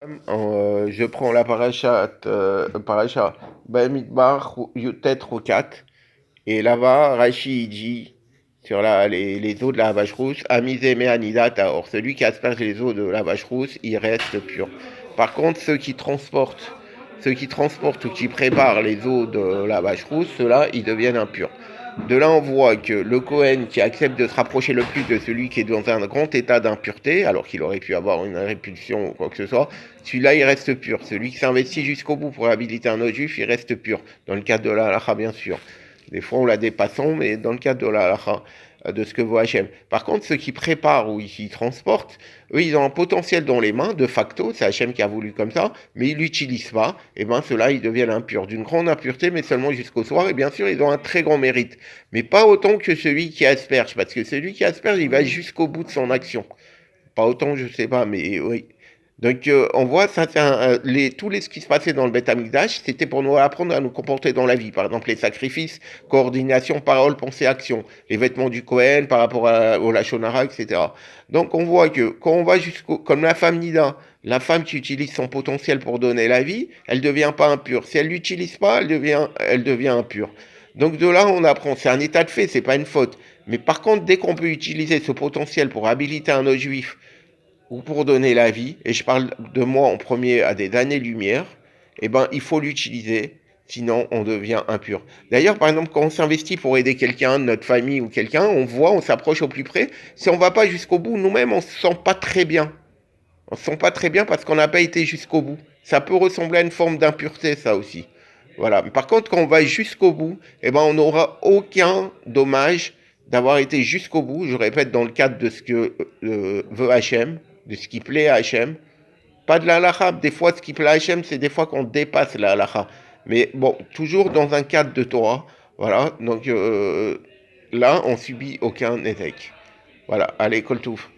Je prends la paracha Bamidbar Yutet Rokat, et là-bas, Rashi il dit sur les eaux de la vache rousse, Amizeme Anidat Or, celui qui asperge les eaux de la vache rousse, il reste pur. Par contre, ceux qui transportent ou qui préparent les eaux de la vache rousse, ceux-là, ils deviennent impurs. De là, on voit que le Kohen qui accepte de se rapprocher le plus de celui qui est dans un grand état d'impureté, alors qu'il aurait pu avoir une répulsion ou quoi que ce soit, celui-là, il reste pur. Celui qui s'investit jusqu'au bout pour habiliter un autre juif, il reste pur. Dans le cadre de la halakha, bien sûr. Des fois, on la dépassons, mais dans le cadre de la halakha, de ce que vaut Hachem. Par contre, ceux qui préparent ou qui transportent, eux, ils ont un potentiel dans les mains, de facto, c'est Hachem qui a voulu comme ça, mais ils l'utilisent pas, et bien ceux-là, ils deviennent impurs, d'une grande impureté, mais seulement jusqu'au soir, et bien sûr, ils ont un très grand mérite, mais pas autant que celui qui asperge, parce que celui qui asperge, il va jusqu'au bout de son action. Pas autant, je sais pas, mais oui. Donc on voit ça, ce qui se passait dans le Beth Amikdash, c'était pour nous apprendre à nous comporter dans la vie. Par exemple, les sacrifices, coordination, parole, pensée, action. Les vêtements du Kohen par rapport au Lachonara, etc. Donc on voit que quand on va comme la femme Nida, la femme qui utilise son potentiel pour donner la vie, elle ne devient pas impure. Si elle l'utilise pas, elle devient impure. Donc de là, on apprend, c'est un état de fait, c'est pas une faute. Mais par contre, dès qu'on peut utiliser ce potentiel pour habiliter un autre juif, ou pour donner la vie, et je parle de moi en premier à des années-lumière, eh ben, il faut l'utiliser, sinon on devient impur. D'ailleurs, par exemple, quand on s'investit pour aider quelqu'un, notre famille ou quelqu'un, on voit, on s'approche au plus près, si on ne va pas jusqu'au bout, nous-mêmes, on ne se sent pas très bien. On ne se sent pas très bien parce qu'on n'a pas été jusqu'au bout. Ça peut ressembler à une forme d'impureté, ça aussi. Voilà. Par contre, quand on va jusqu'au bout, eh ben, on n'aura aucun dommage d'avoir été jusqu'au bout. Je répète, dans le cadre de ce que veut Hachem, de ce qui plaît à Hachem. Pas de la halakha. Des fois, ce qui plaît à Hachem, c'est des fois qu'on dépasse la halakha. Mais bon, toujours dans un cadre de Torah. Voilà. Donc là, on subit aucun échec. Voilà. Allez, Koltouf.